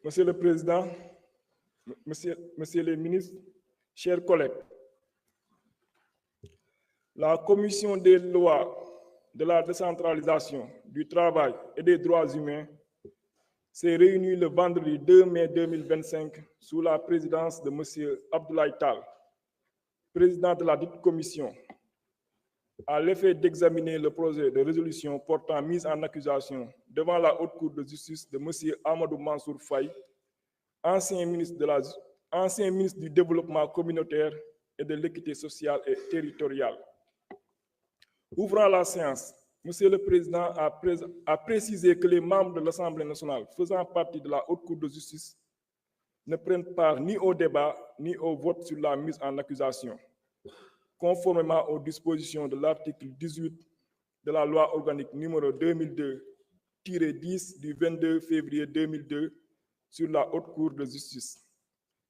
Monsieur le Président, Monsieur les ministres, chers collègues, la Commission des lois, de la décentralisation, du travail et des droits humains s'est réunie le vendredi 2 mai 2025 sous la présidence de M. Abdoulaye Tall, président de la dite commission, à l'effet d'examiner le projet de résolution portant mise en accusation devant la Haute Cour de justice de M. Amadou Mansour Faye, ancien ministre du Développement communautaire et de l'équité sociale et territoriale. Ouvrant la séance, Monsieur le Président a précisé que les membres de l'Assemblée nationale faisant partie de la Haute Cour de justice ne prennent part ni au débat ni au vote sur la mise en accusation, conformément aux dispositions de l'article 18 de la loi organique numéro 2002-10 du 22 février 2002 sur la Haute Cour de justice.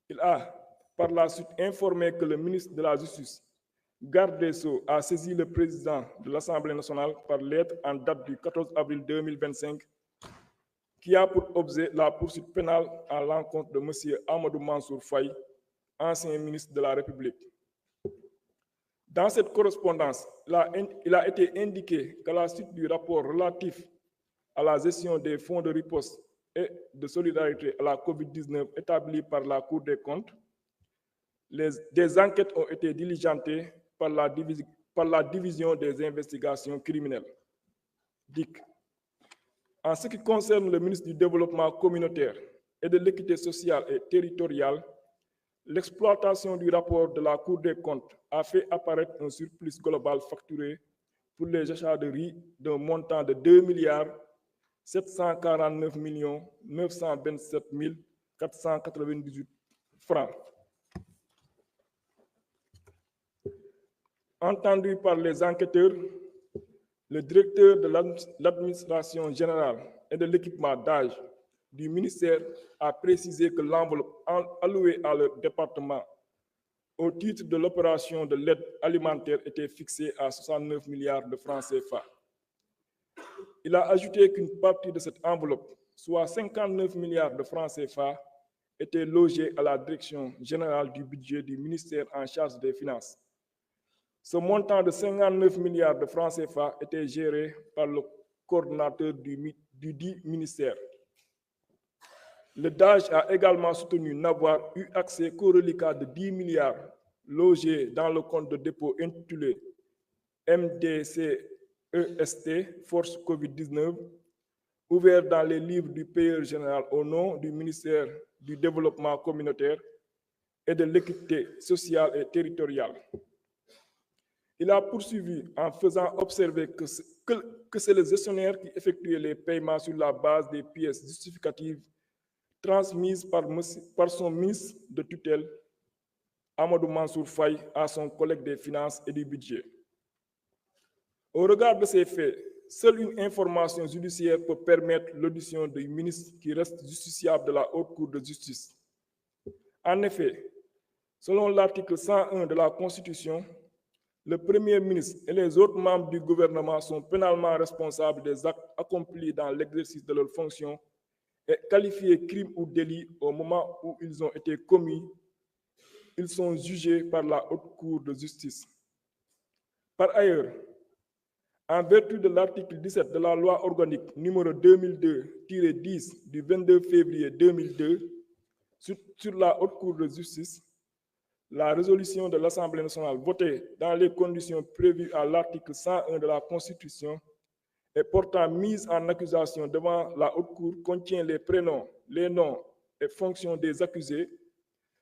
Il a par la suite informé que le ministre de la Justice, garde des Sceaux, a saisi le président de l'Assemblée nationale par lettre en date du 14 avril 2025 qui a pour objet la poursuite pénale à l'encontre de M. Amadou Mansour Faye, ancien ministre de la République. Dans cette correspondance, il a été indiqué qu'à la suite du rapport relatif à la gestion des fonds de riposte et de solidarité à la COVID-19 établi par la Cour des comptes, des enquêtes ont été diligentées par la division des investigations criminelles, DIC. En ce qui concerne le ministre du Développement communautaire et de l'équité sociale et territoriale, l'exploitation du rapport de la Cour des comptes a fait apparaître un surplus global facturé pour les achats de riz d'un montant de 2,749 927 498 francs. Entendu par les enquêteurs, le directeur de l'administration générale et de l'équipement d'âge du ministère a précisé que l'enveloppe allouée à leur département au titre de l'opération de l'aide alimentaire était fixée à 69 milliards de francs CFA. Il a ajouté qu'une partie de cette enveloppe, soit 59 milliards de francs CFA, était logée à la direction générale du budget du ministère en charge des finances. Ce montant de 59 milliards de francs CFA était géré par le coordonnateur du dit ministère. Le DAGE a également soutenu n'avoir eu accès qu'au reliquat de 10 milliards logés dans le compte de dépôt intitulé MDCEST Force Covid-19, ouvert dans les livres du payeur général au nom du ministère du Développement communautaire et de l'équité sociale et territoriale. Il a poursuivi en faisant observer que c'est le gestionnaire qui effectuait les paiements sur la base des pièces justificatives transmises par son ministre de tutelle, Amadou Mansour Faye, à son collègue des finances et du budget. Au regard de ces faits, seule une information judiciaire peut permettre l'audition du ministre qui reste justiciable de la Haute Cour de justice. En effet, selon l'article 101 de la Constitution, le Premier ministre et les autres membres du gouvernement sont pénalement responsables des actes accomplis dans l'exercice de leurs fonctions et qualifiés crimes ou délits au moment où ils ont été commis. Ils sont jugés par la Haute Cour de justice. Par ailleurs, en vertu de l'article 17 de la loi organique numéro 2002-10 du 22 février 2002 sur la Haute Cour de justice, la résolution de l'Assemblée nationale votée dans les conditions prévues à l'article 101 de la Constitution et portant mise en accusation devant la Haute Cour contient les prénoms, les noms et fonctions des accusés,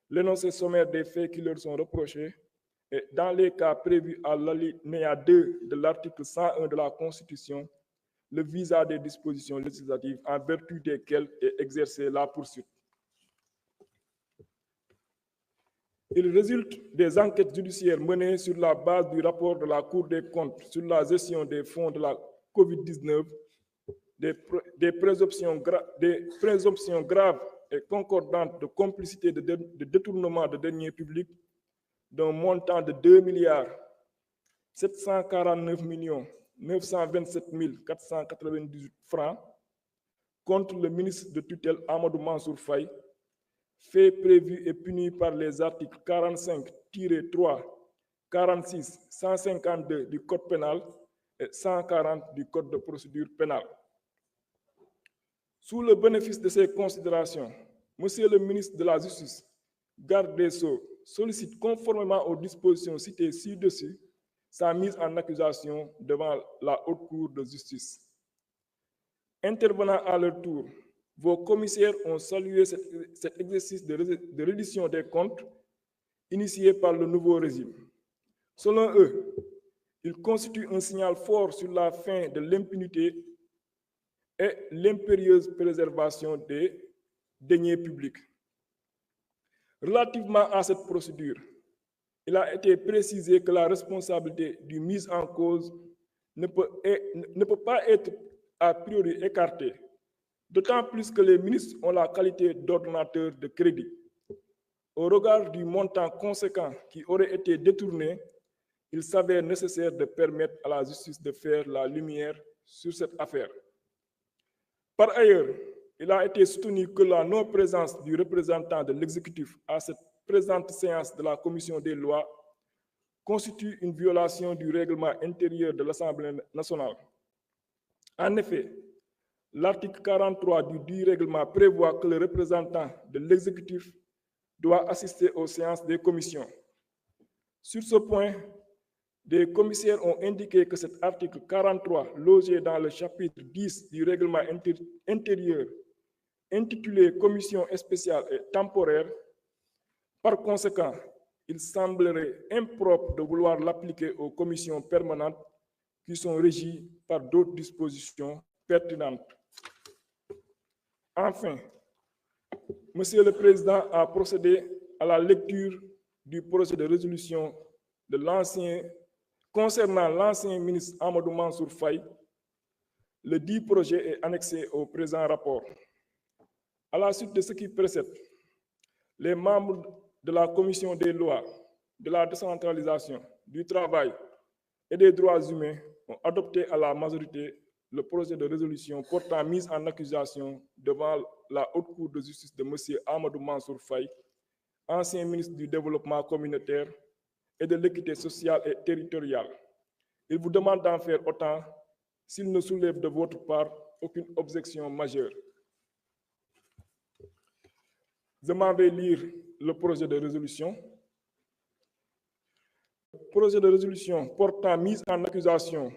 l'énoncé sommaire des faits qui leur sont reprochés, et dans les cas prévus à l'alinéa 2 de l'article 101 de la Constitution, le visa des dispositions législatives en vertu desquelles est exercée la poursuite. Il résulte des enquêtes judiciaires menées sur la base du rapport de la Cour des comptes sur la gestion des fonds de la COVID-19, des présomptions graves et concordantes de complicité de détournement de deniers publics d'un montant de 2,749 927 498 francs contre le ministre de tutelle Amadou Mansour Faye, fait prévu et puni par les articles 45-3, 46, 152 du Code pénal et 140 du Code de procédure pénale. Sous le bénéfice de ces considérations, Monsieur le ministre de la Justice, garde des Sceaux, sollicite conformément aux dispositions citées ci-dessus sa mise en accusation devant la Haute Cour de justice. Intervenant à leur tour, vos commissaires ont salué cet exercice de reddition des comptes initié par le nouveau régime. Selon eux, il constitue un signal fort sur la fin de l'impunité et l'impérieuse préservation des deniers publics. Relativement à cette procédure, il a été précisé que la responsabilité du mis en cause ne peut pas être a priori écartée, d'autant plus que les ministres ont la qualité d'ordonnateur de crédit. Au regard du montant conséquent qui aurait été détourné, il s'avère nécessaire de permettre à la justice de faire la lumière sur cette affaire. Par ailleurs, il a été soutenu que la non-présence du représentant de l'exécutif à cette présente séance de la Commission des lois constitue une violation du règlement intérieur de l'Assemblée nationale. En effet, l'article 43 du règlement prévoit que le représentant de l'exécutif doit assister aux séances des commissions. Sur ce point, des commissaires ont indiqué que cet article 43, logé dans le chapitre 10 du règlement intérieur, intitulé Commission spéciale et temporaire, par conséquent, il semblerait impropre de vouloir l'appliquer aux commissions permanentes qui sont régies par d'autres dispositions pertinentes. Enfin, Monsieur le Président a procédé à la lecture du projet de résolution concernant l'ancien ministre Amadou Mansour Faye. Le dit projet est annexé au présent rapport. À la suite de ce qui précède, les membres de la Commission des lois, de la décentralisation, du travail et des droits humains ont adopté à la majorité le projet de résolution portant mise en accusation devant la Haute Cour de justice de M. Amadou Mansour Faye, ancien ministre du Développement communautaire et de l'équité sociale et territoriale. Il vous demande d'en faire autant s'il ne soulève de votre part aucune objection majeure. Je m'en vais lire le projet de résolution. Projet de résolution portant mise en accusation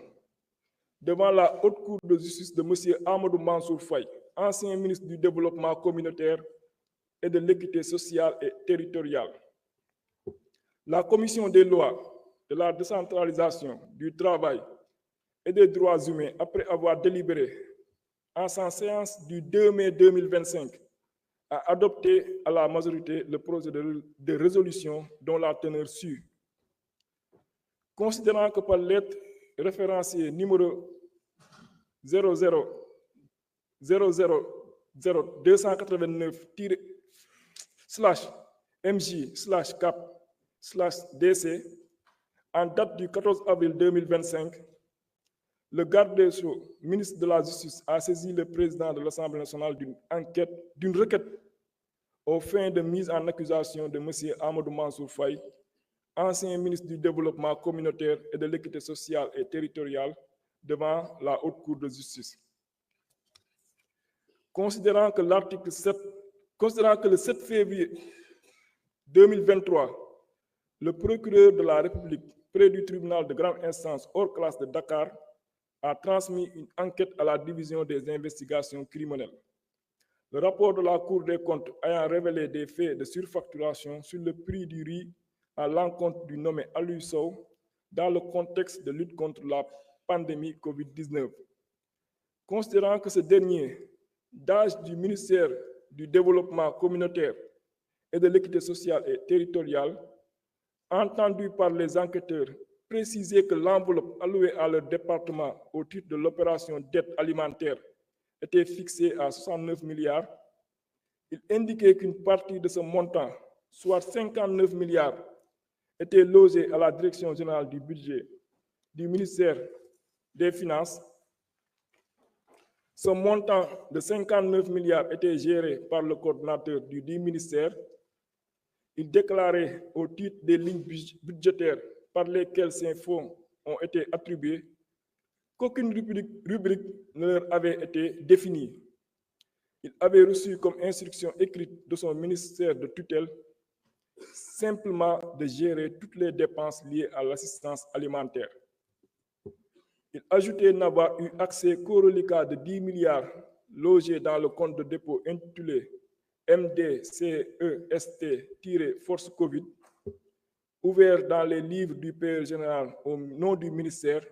devant la Haute Cour de justice de M. Amadou Mansour Faye, ancien ministre du Développement communautaire et de l'équité sociale et territoriale. La Commission des lois, de la décentralisation, du travail et des droits humains, après avoir délibéré en sa séance du 2 mai 2025, a adopté à la majorité le projet de résolution dont la teneur suit. Considérant que par lettre référenciée numéro 00000289/MJ/CAP/DC, en date du 14 avril 2025, le garde des Sceaux, ministre de la Justice, a saisi le président de l'Assemblée nationale d'une requête aux fins de mise en accusation de M. Amadou Mansour Faye, ancien ministre du Développement communautaire et de l'équité sociale et territoriale, devant la Haute Cour de justice. Considérant que le 7 février 2023, le procureur de la République près du tribunal de grande instance hors classe de Dakar a transmis une enquête à la division des investigations criminelles. Le rapport de la Cour des comptes ayant révélé des faits de surfacturation sur le prix du riz à l'encontre du nommé Aliou Sow dans le contexte de lutte contre la pandémie COVID-19. Considérant que ce dernier, d'âge du ministère du Développement communautaire et de l'équité sociale et territoriale, entendu par les enquêteurs préciser que l'enveloppe allouée à leur département au titre de l'opération d'aide alimentaire était fixée à 69 milliards, il indiquait qu'une partie de ce montant, soit 59 milliards, était logée à la Direction générale du budget du ministère des Finances, Ce montant de 59 milliards était géré par le coordonnateur du dit ministère. Il déclarait au titre des lignes budgétaires par lesquelles ces fonds ont été attribués qu'aucune rubrique ne leur avait été définie. Il avait reçu comme instruction écrite de son ministère de tutelle simplement de gérer toutes les dépenses liées à l'assistance alimentaire. Il ajoutait n'avoir eu accès qu'au reliquat de 10 milliards logés dans le compte de dépôt intitulé MDCEST-Force Covid, ouvert dans les livres du payeur général au nom du ministère.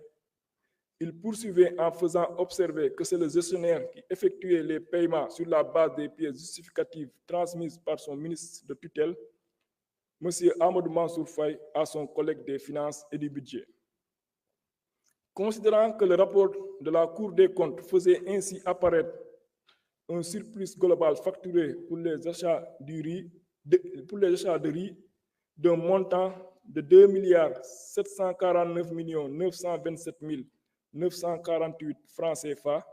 Il poursuivait en faisant observer que c'est le gestionnaire qui effectuait les paiements sur la base des pièces justificatives transmises par son ministre de tutelle, M. Amadou Mansour Faye, à son collègue des finances et du budget. Considérant que le rapport de la Cour des comptes faisait ainsi apparaître un surplus global facturé pour les achats de riz d'un montant de 2 749 927 948 francs CFA,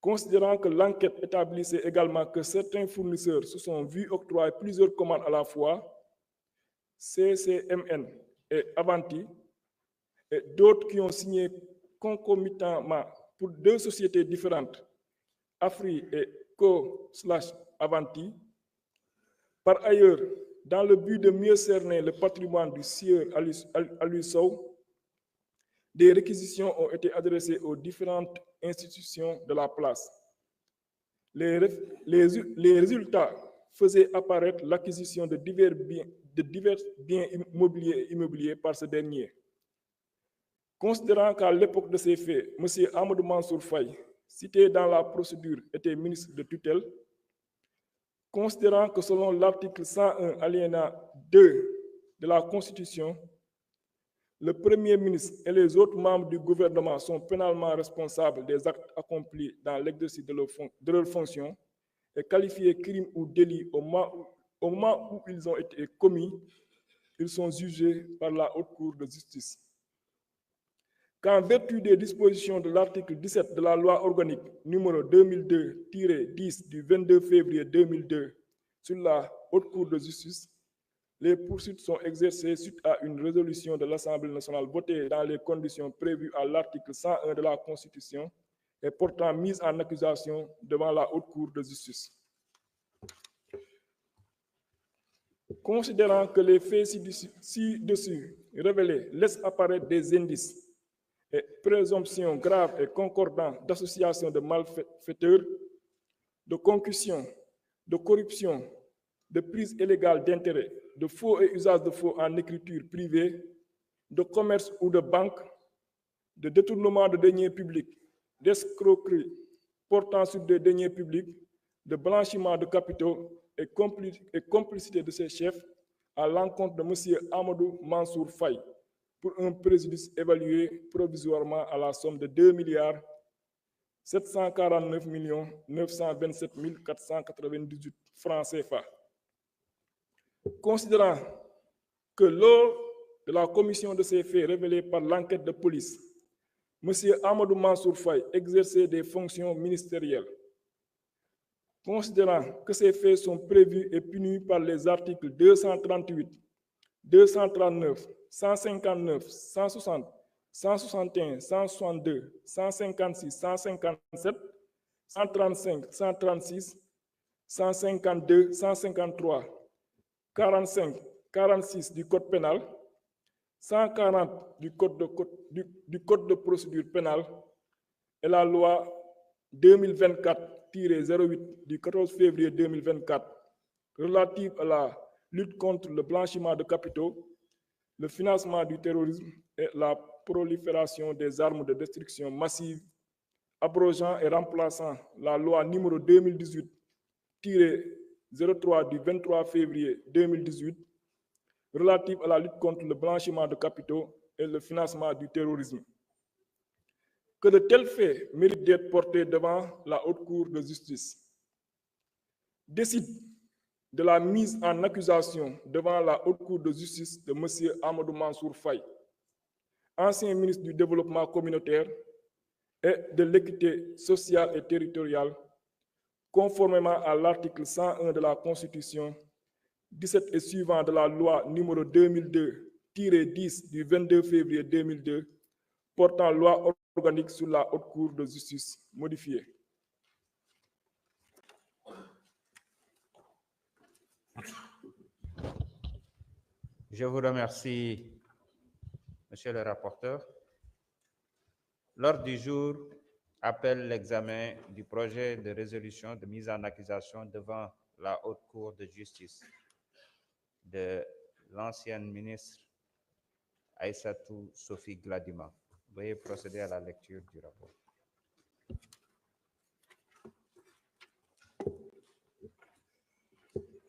considérant que l'enquête établissait également que certains fournisseurs se sont vus octroyer plusieurs commandes à la fois, CCMN et Avanti, et d'autres qui ont signé concomitamment pour deux sociétés différentes, Afri et Co/Avanti. Par ailleurs, dans le but de mieux cerner le patrimoine du sieur Aliou Sow, des réquisitions ont été adressées aux différentes institutions de la place. Les résultats faisaient apparaître l'acquisition de divers biens immobiliers par ce dernier. Considérant qu'à l'époque de ces faits, M. Amadou Mansour Faye, cité dans la procédure, était ministre de tutelle, considérant que selon l'article 101 alinéa 2 de la Constitution, le Premier ministre et les autres membres du gouvernement sont pénalement responsables des actes accomplis dans l'exercice de leurs fonctions et qualifiés crimes ou délits au moment où ils ont été commis, ils sont jugés par la Haute Cour de justice. Qu'en vertu des dispositions de l'article 17 de la loi organique numéro 2002-10 du 22 février 2002 sur la Haute Cour de justice, les poursuites sont exercées suite à une résolution de l'Assemblée nationale votée dans les conditions prévues à l'article 101 de la Constitution et portant mise en accusation devant la Haute Cour de justice. Considérant que les faits ci-dessus révélés laissent apparaître des indices et présomptions graves et concordantes d'association de malfaiteurs, de concussion, de corruption, de prise illégale d'intérêt, de faux et usage de faux en écriture privée, de commerce ou de banque, de détournement de deniers publics, d'escroquerie portant sur des deniers publics, de blanchiment de capitaux et complicité de ses chefs à l'encontre de M. Amadou Mansour Faye pour un préjudice évalué provisoirement à la somme de 2 749 927 498 francs CFA. Considérant que lors de la commission de ces faits révélés par l'enquête de police, M. Amadou Mansour Faye exerçait des fonctions ministérielles. Considérant que ces faits sont prévus et punis par les articles 238, 239, 159, 160, 161, 162, 156, 157, 135, 136, 152, 153, 45, 46 du Code pénal, 140 du Code de procédure pénale et la loi 2024-08 du 14 février 2024 relative à la lutte contre le blanchiment de capitaux, le financement du terrorisme et la prolifération des armes de destruction massive, abrogeant et remplaçant la loi numéro 2018-03 du 23 février 2018 relative à la lutte contre le blanchiment de capitaux et le financement du terrorisme. Que de tels faits méritent d'être portés devant la Haute Cour de justice. Décide de la mise en accusation devant la Haute Cour de justice de M. Amadou Mansour Faye, ancien ministre du Développement communautaire et de l'équité sociale et territoriale, conformément à l'article 101 de la Constitution, 17 et suivant de la loi numéro 2002-10 du 22 février 2002, portant loi organique sur la Haute Cour de justice modifiée. Je vous remercie, Monsieur le rapporteur. L'ordre du jour appelle l'examen du projet de résolution de mise en accusation devant la Haute Cour de justice de l'ancienne ministre Aïssatou Sophie Gladima. Veuillez procéder à la lecture du rapport.